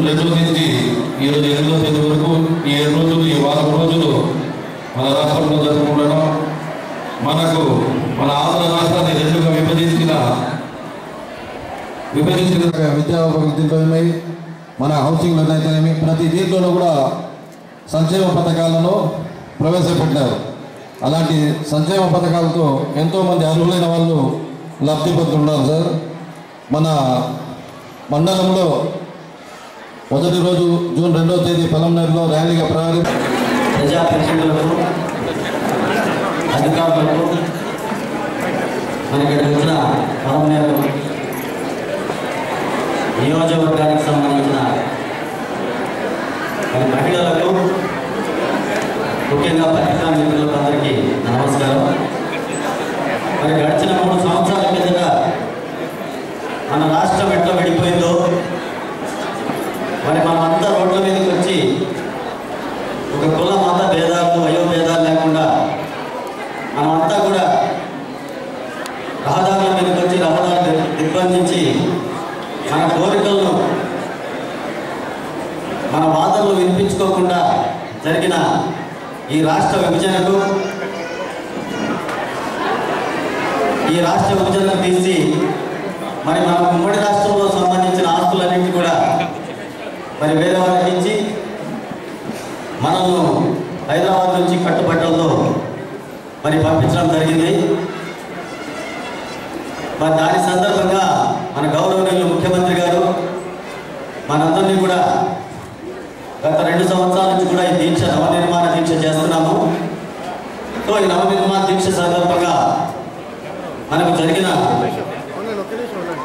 2 నుంచి ఈరోజు 8వ తేదీ వరకు ఈ 7 రోజులు ఈ వారం రోజులు మన రాష్ట్రంలో జరుపుకుంటున్నాం. మనకు మన ఆంధ్ర రాష్ట్రాన్ని 2గా విభజించిన విద్యాభ్యర్థులపై మన హౌసింగ్ అయితేనేమి ప్రతి దీంట్లోనూ కూడా సంక్షేమ పథకాలను ప్రవేశపెట్టారు. అలాంటి సంక్షేమ పథకాలతో ఎంతోమంది అర్హులైన వాళ్ళు లబ్ధి పొందుతున్నారు సార్. మన మండలంలో మొదటి రోజు జూన్ 2వ తేదీ పొలంనేరులో ర్యాలీగా ప్రజాప్రతినిధులకు అధికారులకు మనకి వచ్చిన పొలంనేరు నియోజకవర్గానికి సంబంధించిన మహిళలకు ముఖ్యంగా పత్రికా మిత్రులకు అందరికీ నమస్కారం. మరి గడిచిన 3 సంవత్సరాల కిందట మన రాష్ట్రం ఎట్లా విడిపోయిందో మరి మనమంతా రోడ్ల మీదకి వచ్చి ఒక కుల మత భేదాలు వయోభేదాలు లేకుండా మనమంతా కూడా రహదారుల మీదకి వచ్చి రహదారులు దిగ్బంధించి మన కోరికలను మన వాదనలు వినిపించుకోకుండా జరిగిన ఈ రాష్ట్ర విభజనకు తీసి మరి మన ఉమ్మడి రాష్ట్రంలో సంబంధించిన ఆస్తులన్నింటినీ కూడా మరి వేరే వాళ్ళకి ఇచ్చి మనల్ని హైదరాబాద్ నుంచి కట్టుబట్టలతో మరి పంపించడం జరిగింది. మరి దాని సందర్భంగా మన గౌరవనీయులు ముఖ్యమంత్రి గారు మనందరినీ కూడా గత 2 సంవత్సరాల నుంచి కూడా ఈ దీక్ష నవనిర్మాణ దీక్ష చేస్తున్నాము. సో ఈ నవనిర్మాణ దీక్ష సందర్భంగా మనకు జరిగిన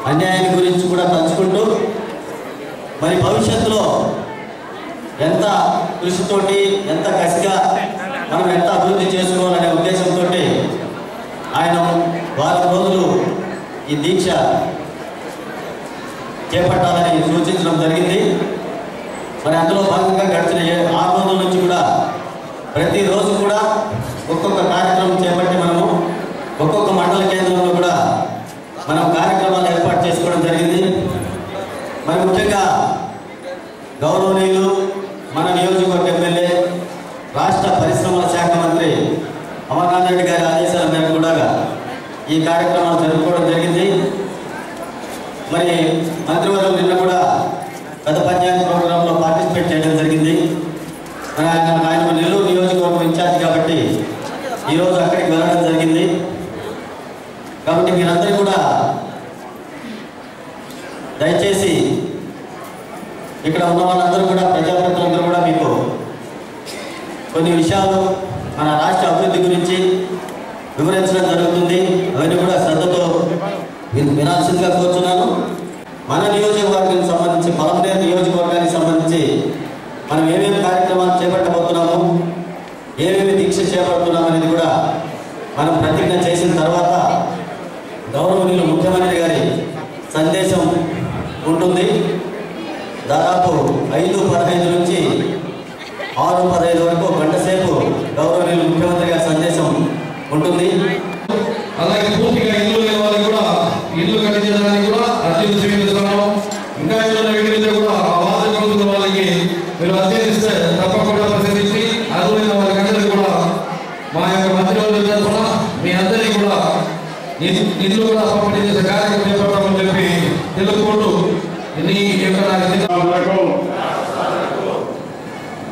అన్యాయాన్ని గురించి కూడా తలుచుకుంటూ మరి భవిష్యత్తులో ఎంత కృషితోటి ఎంత కసిగా మనం ఎంత అభివృద్ధి చేసుకోవాలనే ఉద్దేశంతో ఆయన వారం రోజులు ఈ దీక్ష చేపట్టాలని సూచించడం జరిగింది. మరి అందులో భాగంగా గడిచిన 6 రోజుల నుంచి కూడా ప్రతిరోజు కూడా ఒక్కొక్క కార్యక్రమం చేపట్టి మనము ఒక్కొక్క మండల కేంద్రంలో కూడా మనం కార్యక్రమాలు ఏర్పాటు చేసుకోవడం జరిగింది. మరి ముఖ్యంగా గౌరవనీయులు మన నియోజకవర్గ ఎమ్మెల్యే రాష్ట్ర పరిశ్రమల శాఖ మంత్రి అమర్నాథ్ రెడ్డి గారి ఆదేశాల మేరకు కూడా ఈ కార్యక్రమాలు జరుపుకోవడం జరిగింది. మరి మంత్రివర్యులు నిన్న కూడా పెద్ద పంచాయతీ ప్రోగ్రాంలో పార్టిసిపేట్ చేయడం జరిగింది. ఆయన నెల్లూరు నియోజకవర్గం ఇన్ఛార్జ్ కాబట్టి ఈరోజు అక్కడికి వెళ్ళడం జరిగింది. కాబట్టి మీరందరూ కూడా దయచేసి ఇక్కడ ఉన్న వాళ్ళందరూ కూడా ప్రజాప్రతినిధులందరూ కూడా మీకు కొన్ని విషయాలు మన రాష్ట్ర అభివృద్ధి గురించి వివరించడం జరుగుతుంది. అవన్నీ కూడా శ్రద్ధతో వినాల్సిందిగా కోరుతున్నాను. మన నియోజకవర్గానికి సంబంధించి పొలంనేరు నియోజకవర్గానికి సంబంధించి మనం ఏమేమి కార్యక్రమాలు చేపట్టబోతున్నాము, ఏమేమి దీక్ష చేపడుతున్నాము అనేది కూడా మనం ప్రతిజ్ఞ చేసిన తర్వాత గౌరవనీయులు ముఖ్యమంత్రి గారి సందేశం ఉంటుంది. దాదాపు 5:15 నుంచి 6:15 వరకు గంట సేపు గౌరవనీయులు ముఖ్యమంత్రి గారి సందేశం ఉంటుంది. అలాగే పూర్తిగా ఇల్లు లేని వాళ్ళకి కూడా ఇల్లు కట్టించడానికి కూడా అర్జీలు స్వీకరిస్తున్నాం. ఇంకా ఏమైనా మిగిలితే కూడా ఆవాస కలుగుతున్న వాళ్ళకి మీరు అర్జీస్తే తప్పకుండా ప్రశ్నించి అర్హులైన వాళ్ళకందరికీ కూడా మా యొక్క మంత్రివర్గం తరఫున మీ అందరికీ కూడా ఇల్లు కూడా పంపిణీ చేసే కార్యక్రమం చేపడతామని చెప్పి తెలుపుకుంటూ ఈ యొక్క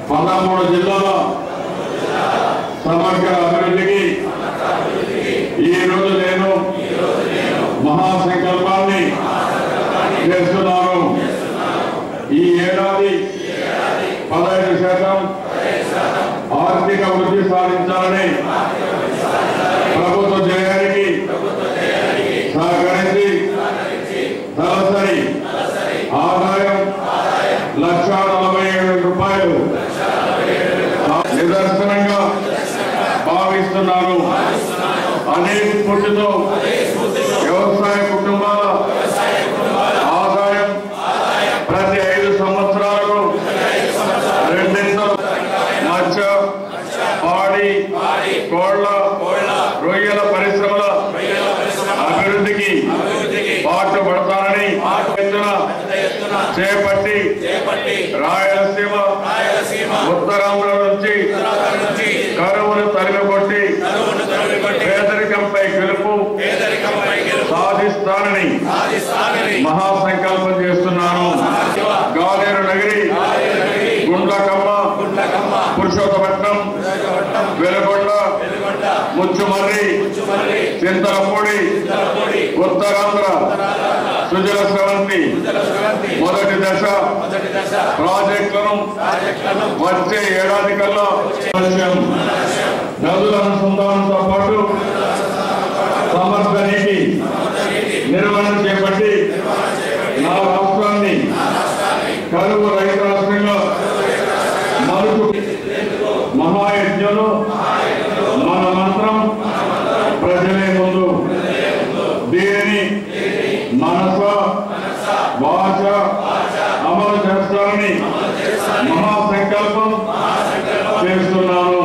13 జిల్లాల సమగ్ర అభివృద్ధికి ఈరోజు నేను మహాసంకల్పాన్ని చేస్తున్నాను. ఈ ఏడాది 15% ఆర్థిక వృద్ధి సాధించాలని ప్రభుత్వ జయానికి సహకరించి తలసరి ఆదాయం 1,47,000 రూపాయలు నిదర్శనంగా భావిస్తున్నాను. అనే స్ఫూర్తితో వ్యవసాయ కుటుంబాల ఆదాయం ప్రతి 5 సంవత్సరాలకు 2 మత్స్య పాడి కోళ్ల రొయ్యల పరిశ్రమల అభివృద్ధికి పాటుపడతానని చేపట్టి రాయలసీమ ఉత్తరాంధ్ర నుంచి కరువును తరిమికొట్టి పేదరికంపై గెలుపు సాధిస్తానని మహాసంకల్పం చేస్తున్నాను. గాలేరు నగరి, గుండ్లకమ్మ, పురుషోత్తపట్నం, వెలుగొండ, ముచ్చుమర్రి, చింతలపూడి, ఉత్తరాంధ్ర సుజల స్రవంతి మొదటి దశ ప్రాజెక్టులను వచ్చే ఏడాది కల్లా నదుల అనుసంధానంతో పాటు సమర్థ నీటి నిర్వహణ చేపట్టి నా రాష్ట్రాన్ని కరువు రహిత రాష్ట్రంగా మరుపు మహాయజ్ఞంలో మన మంత్రం ప్రజలే ముందు. దీనిని మనస వాచ అమలు చేస్తానని మహాసంకల్పం చేస్తున్నాను.